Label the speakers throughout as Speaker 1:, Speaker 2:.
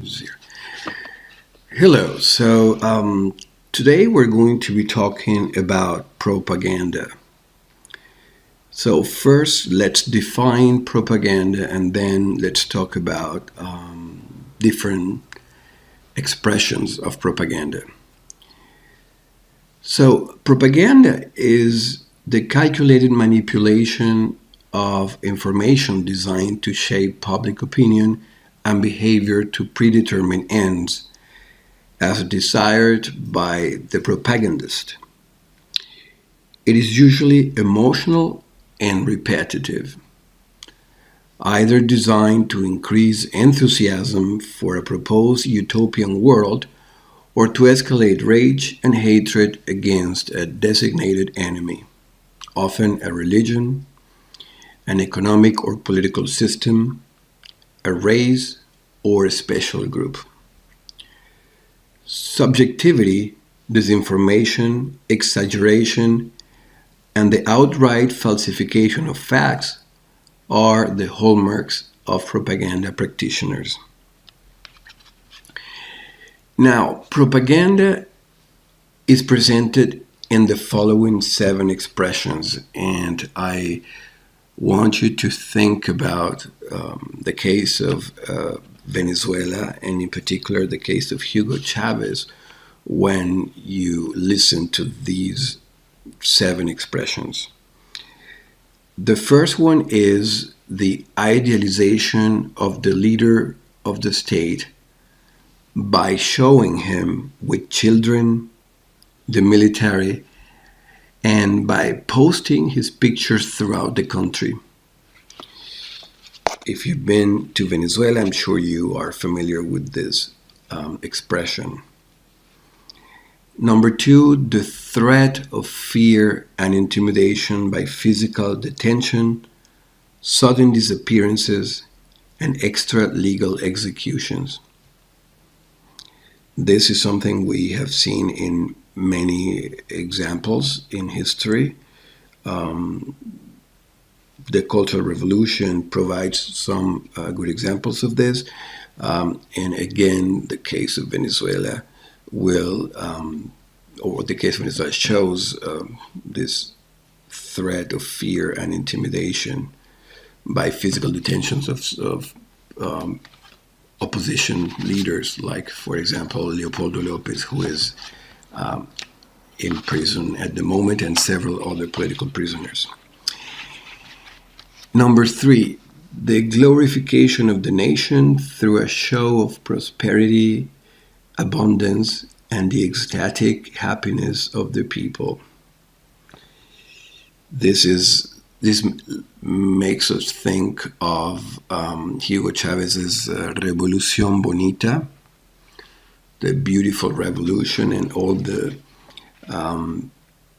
Speaker 1: Here. Hello. Today we're going to be talking about propaganda. So first, let's define propaganda, and then let's talk about different expressions of propaganda. So propaganda is the calculated manipulation of information designed to shape public opinion and behavior to predetermine ends as desired by the propagandist. It is usually emotional and repetitive, either designed to increase enthusiasm for a proposed utopian world or to escalate rage and hatred against a designated enemy, often a religion, an economic or political system, a race, or a special group. Subjectivity, disinformation, exaggeration, and the outright falsification of facts are the hallmarks of propaganda practitioners. Now, propaganda is presented in the following 7 expressions, and I want you to think about the case of Venezuela, and in particular the case of Hugo Chavez, when you listen to these 7 expressions. The first one is the idealization of the leader of the state by showing him with children, the military, and by posting his pictures throughout the country. If you've been to Venezuela, I'm sure you are familiar with this expression. Number 2, the threat of fear and intimidation by physical detention, sudden disappearances, and extra-legal executions. This is something we have seen in many examples in history. The Cultural Revolution provides some good examples of this. And again, the case of Venezuela shows this threat of fear and intimidation by physical detentions of opposition leaders, like, for example, Leopoldo Lopez, who is in prison at the moment, and several other political prisoners. Number 3, the glorification of the nation through a show of prosperity, abundance, and the ecstatic happiness of the people. This makes us think of Hugo Chávez's Revolución Bonita, the beautiful revolution, and all the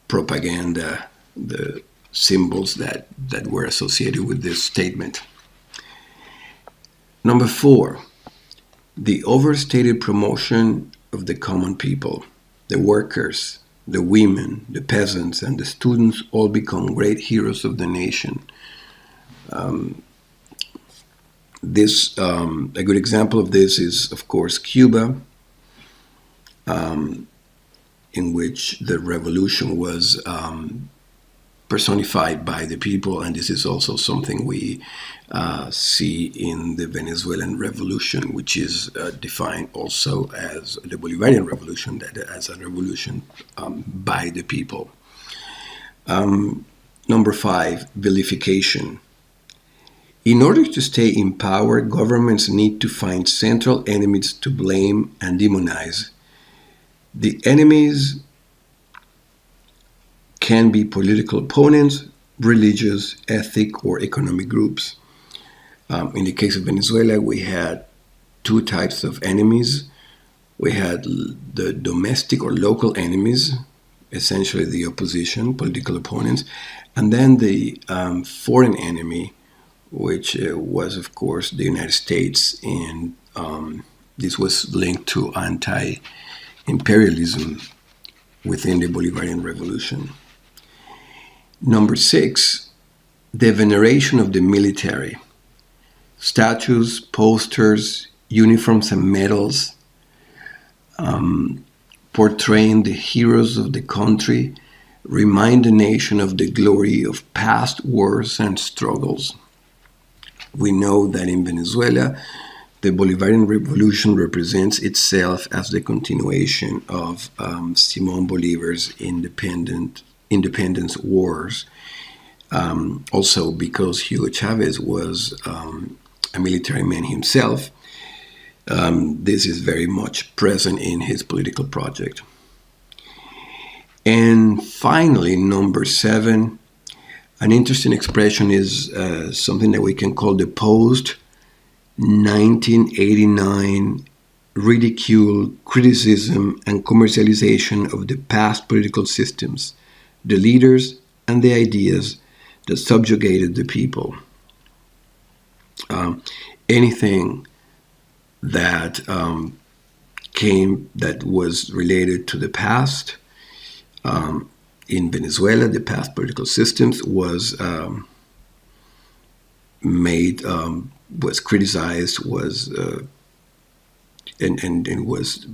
Speaker 1: propaganda, the symbols that were associated with this statement. Number 4, the overstated promotion of the common people, the workers, the women, the peasants, and the students all become great heroes of the nation. A good example of this is, of course, Cuba, in which the revolution was personified by the people, and this is also something we see in the Venezuelan Revolution, which is defined also as the Bolivarian Revolution, as a revolution by the people. Number 5, vilification. In order to stay in power, governments need to find central enemies to blame and demonize. The enemies can be political opponents, religious, ethnic, or economic groups. In the case of Venezuela, we had 2 types of enemies. We had the domestic or local enemies, essentially the opposition, political opponents, and then the foreign enemy, which was, of course, the United States, and this was linked to anti-imperialism within the Bolivarian Revolution. Number 6, the veneration of the military. Statues, posters, uniforms and medals, portraying the heroes of the country, remind the nation of the glory of past wars and struggles. We know that in Venezuela, the Bolivarian Revolution represents itself as the continuation of Simón Bolívar's independence wars. Also, because Hugo Chavez was a military man himself, this is very much present in his political project. And finally, number 7, an interesting expression is something that we can call the post 1989 ridicule, criticism, and commercialization of the past political systems, the leaders, and the ideas that subjugated the people. Anything that that was related to the past in Venezuela, the past political systems was was criticized, was and was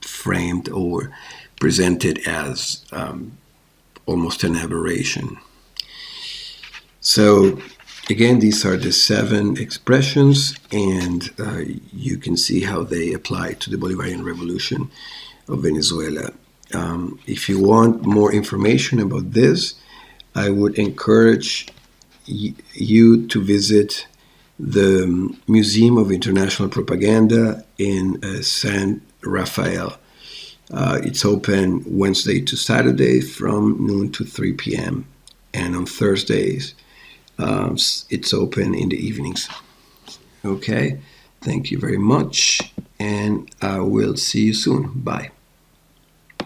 Speaker 1: framed or presented as almost an aberration. So again, these are the 7 expressions, and you can see how they apply to the Bolivarian Revolution of Venezuela. If you want more information about this, I would encourage you to visit the Museum of International Propaganda in San Rafael. It's open Wednesday to Saturday from noon to 3 p.m. And on Thursdays, it's open in the evenings. Okay, thank you very much, and I will see you soon. Bye.